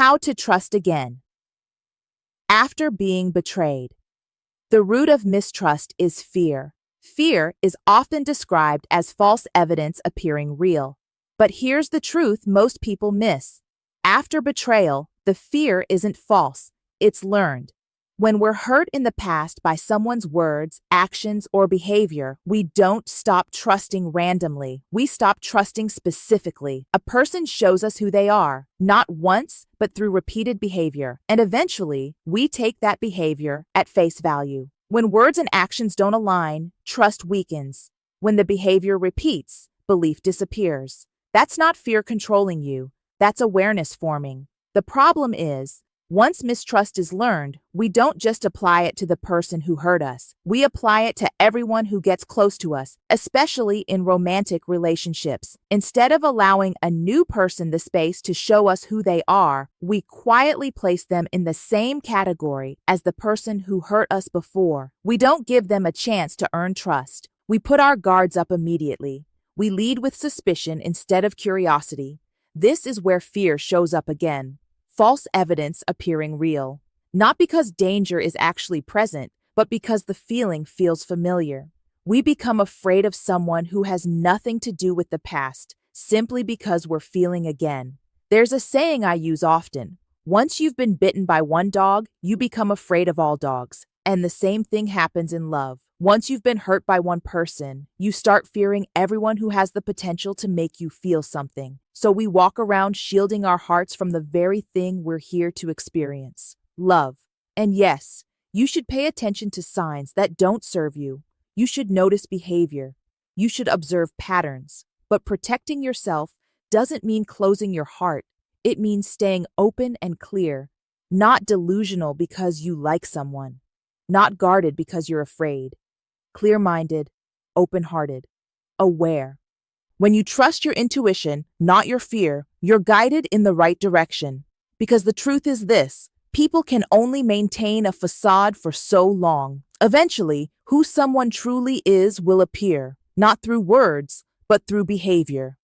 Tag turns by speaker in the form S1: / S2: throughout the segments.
S1: How to trust again. After being betrayed. The root of mistrust is fear. Fear is often described as false evidence appearing real. But here's the truth most people miss. After betrayal, the fear isn't false, it's learned. When we're hurt in the past by someone's words, actions, or behavior, we don't stop trusting randomly. We stop trusting specifically. A person shows us who they are, not once, but through repeated behavior. And eventually, we take that behavior at face value. When words and actions don't align, trust weakens. When the behavior repeats, belief disappears. That's not fear controlling you. That's awareness forming. The problem is, once mistrust is learned, we don't just apply it to the person who hurt us. We apply it to everyone who gets close to us, especially in romantic relationships. Instead of allowing a new person the space to show us who they are, we quietly place them in the same category as the person who hurt us before. We don't give them a chance to earn trust. We put our guards up immediately. We lead with suspicion instead of curiosity. This is where fear shows up again. False evidence appearing real. Not because danger is actually present, but because the feeling feels familiar. We become afraid of someone who has nothing to do with the past, simply because we're feeling again. There's a saying I use often. Once you've been bitten by one dog, you become afraid of all dogs. And the same thing happens in love. Once you've been hurt by one person, you start fearing everyone who has the potential to make you feel something. So we walk around shielding our hearts from the very thing we're here to experience, love. And yes, you should pay attention to signs that don't serve you. You should notice behavior. You should observe patterns. But protecting yourself doesn't mean closing your heart. It means staying open and clear, not delusional because you like someone, not guarded because you're afraid. Clear-minded, open-hearted, aware. When you trust your intuition, not your fear, you're guided in the right direction. Because the truth is this, people can only maintain a facade for so long. Eventually, who someone truly is will appear, not through words, but through behavior.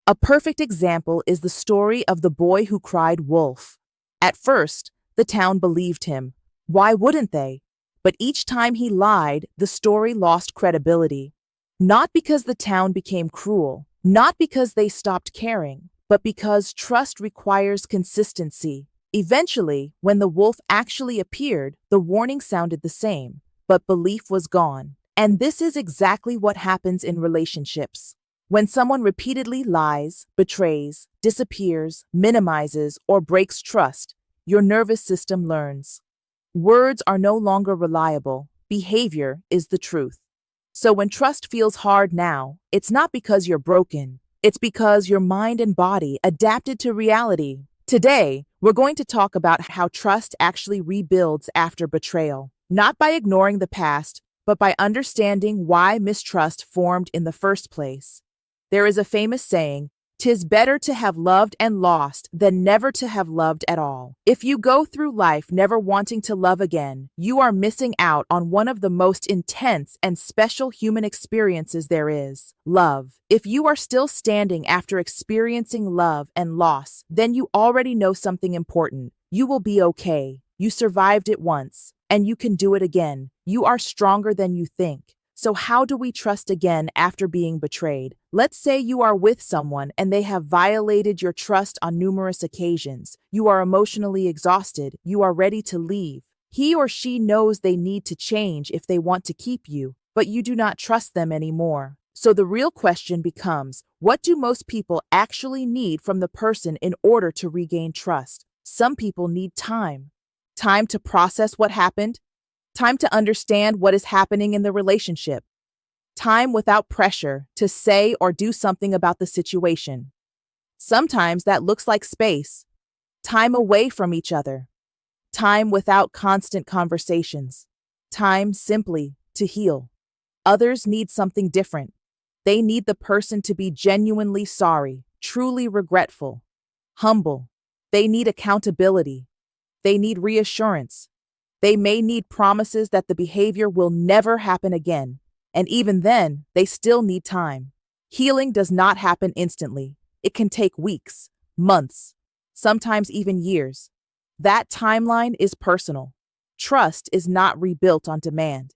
S1: A perfect example is the story of the boy who cried wolf. At first, the town believed him. Why wouldn't they? But each time he lied, the story lost credibility. Not because the town became cruel, not because they stopped caring, but because trust requires consistency. Eventually, when the wolf actually appeared, the warning sounded the same, but belief was gone. And this is exactly what happens in relationships. When someone repeatedly lies, betrays, disappears, minimizes, or breaks trust, your nervous system learns. Words are no longer reliable. Behavior is the truth. So when trust feels hard now, it's not because you're broken. It's because your mind and body adapted to reality. Today, we're going to talk about how trust actually rebuilds after betrayal. Not by ignoring the past, but by understanding why mistrust formed in the first place. There is a famous saying, "'Tis better to have loved and lost than never to have loved at all." If you go through life never wanting to love again, you are missing out on one of the most intense and special human experiences there is, love. If you are still standing after experiencing love and loss, then you already know something important. You will be okay. You survived it once, and you can do it again. You are stronger than you think. So how do we trust again after being betrayed? Let's say you are with someone and they have violated your trust on numerous occasions. You are emotionally exhausted. You are ready to leave. He or she knows they need to change if they want to keep you, but you do not trust them anymore. So the real question becomes, what do most people actually need from the person in order to regain trust? Some people need time. Time to process what happened. Time to understand what is happening in the relationship. Time without pressure to say or do something about the situation. Sometimes that looks like space. Time away from each other. Time without constant conversations. Time simply to heal. Others need something different. They need the person to be genuinely sorry, truly regretful, humble. They need accountability. They need reassurance. They may need promises that the behavior will never happen again. And even then, they still need time. Healing does not happen instantly. It can take weeks, months, sometimes even years. That timeline is personal. Trust is not rebuilt on demand.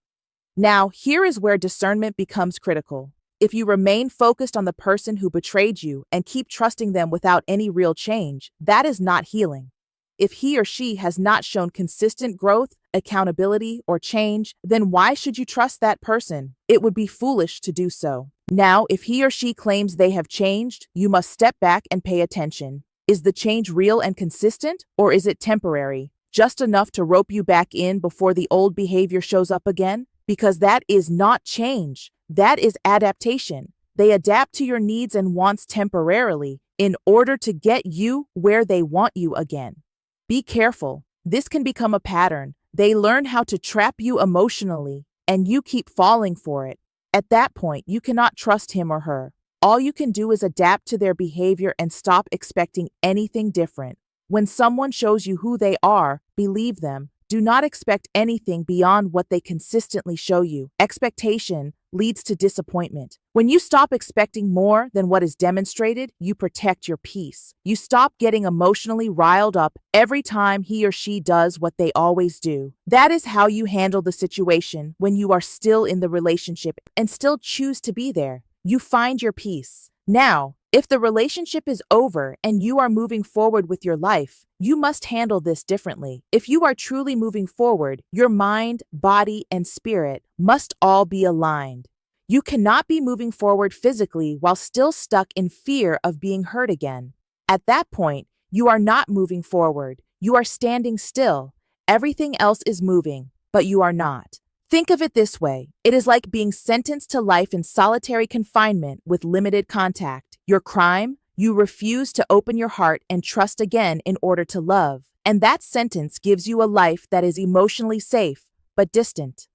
S1: Now, here is where discernment becomes critical. If you remain focused on the person who betrayed you and keep trusting them without any real change, that is not healing. If he or she has not shown consistent growth, accountability, or change, then why should you trust that person? It would be foolish to do so. Now, if he or she claims they have changed, you must step back and pay attention. Is the change real and consistent, or is it temporary, just enough to rope you back in before the old behavior shows up again? Because that is not change. That is adaptation. They adapt to your needs and wants temporarily in order to get you where they want you again. Be careful. This can become a pattern. They learn how to trap you emotionally, and you keep falling for it. At that point, you cannot trust him or her. All you can do is adapt to their behavior and stop expecting anything different. When someone shows you who they are, believe them. Do not expect anything beyond what they consistently show you. Expectation leads to disappointment. When you stop expecting more than what is demonstrated, you protect your peace. You stop getting emotionally riled up every time he or she does what they always do. That is how you handle the situation when you are still in the relationship and still choose to be there. You find your peace. Now, if the relationship is over and you are moving forward with your life, you must handle this differently. If you are truly moving forward, your mind, body, and spirit must all be aligned. You cannot be moving forward physically while still stuck in fear of being hurt again. At that point, you are not moving forward. You are standing still. Everything else is moving, but you are not. Think of it this way. It is like being sentenced to life in solitary confinement with limited contact. Your crime? You refuse to open your heart and trust again in order to love. And that sentence gives you a life that is emotionally safe, but distant.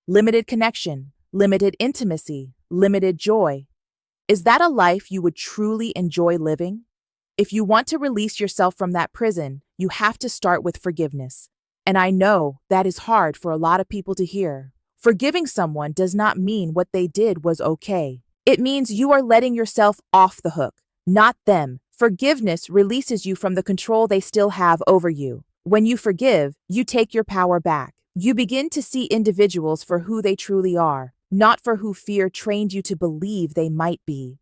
S1: Limited connection, limited intimacy, limited joy. Is that a life you would truly enjoy living? If you want to release yourself from that prison, you have to start with forgiveness. And I know that is hard for a lot of people to hear. Forgiving someone does not mean what they did was okay. It means you are letting yourself off the hook, not them. Forgiveness releases you from the control they still have over you. When you forgive, you take your power back. You begin to see individuals for who they truly are, not for who fear trained you to believe they might be.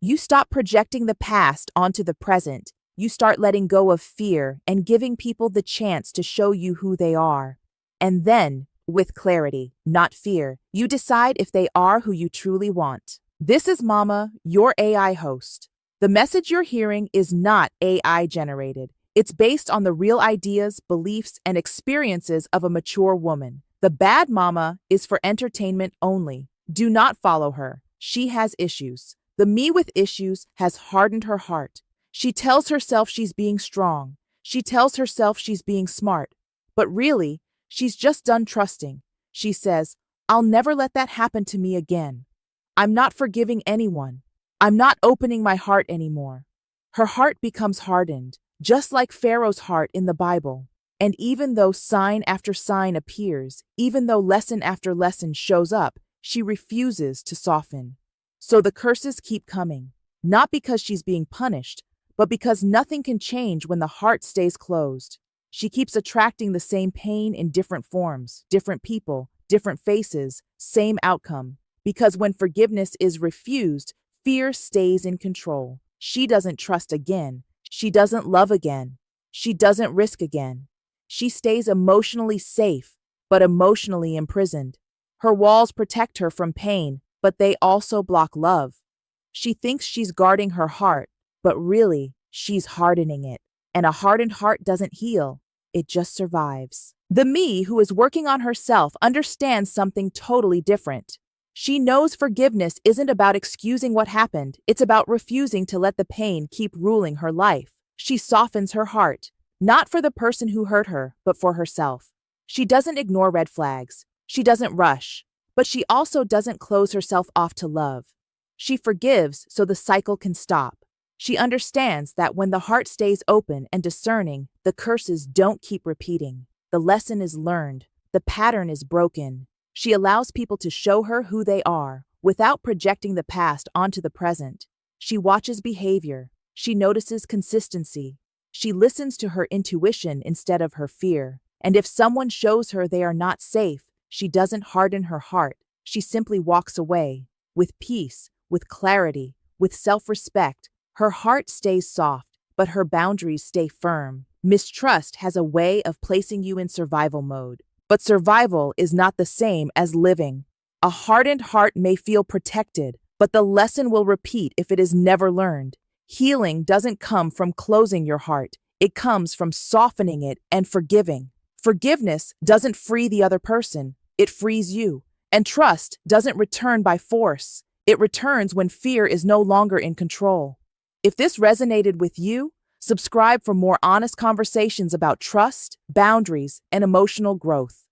S1: You stop projecting the past onto the present. You start letting go of fear and giving people the chance to show you who they are. And then, with clarity, not fear, you decide if they are who you truly want. This is Mama, your AI host. The message you're hearing is not AI generated. It's based on the real ideas, beliefs, and experiences of a mature woman. The bad mama is for entertainment only. Do not follow her. She has issues. The me with issues has hardened her heart. She tells herself she's being strong. She tells herself she's being smart. But really, she's just done trusting. She says, I'll never let that happen to me again. I'm not forgiving anyone. I'm not opening my heart anymore. Her heart becomes hardened, just like Pharaoh's heart in the Bible. And even though sign after sign appears, even though lesson after lesson shows up, she refuses to soften. So the curses keep coming, not because she's being punished, but because nothing can change when the heart stays closed. She keeps attracting the same pain in different forms, different people, different faces, same outcome. Because when forgiveness is refused, fear stays in control. She doesn't trust again. She doesn't love again. She doesn't risk again. She stays emotionally safe, but emotionally imprisoned. Her walls protect her from pain, but they also block love. She thinks she's guarding her heart, but really, she's hardening it. And a hardened heart doesn't heal. It just survives. The me who is working on herself understands something totally different. She knows forgiveness isn't about excusing what happened. It's about refusing to let the pain keep ruling her life. She softens her heart, not for the person who hurt her, but for herself. She doesn't ignore red flags. She doesn't rush, but she also doesn't close herself off to love. She forgives so the cycle can stop. She understands that when the heart stays open and discerning, the curses don't keep repeating. The lesson is learned. The pattern is broken. She allows people to show her who they are without projecting the past onto the present. She watches behavior. She notices consistency. She listens to her intuition instead of her fear. And if someone shows her they are not safe, she doesn't harden her heart. She simply walks away. With peace, with clarity, with self-respect, her heart stays soft, but her boundaries stay firm. Mistrust has a way of placing you in survival mode. But survival is not the same as living. A hardened heart may feel protected, but the lesson will repeat if it is never learned. Healing doesn't come from closing your heart. It comes from softening it and forgiving. Forgiveness doesn't free the other person. It frees you. And trust doesn't return by force. It returns when fear is no longer in control. If this resonated with you, subscribe for more honest conversations about trust, boundaries, and emotional growth.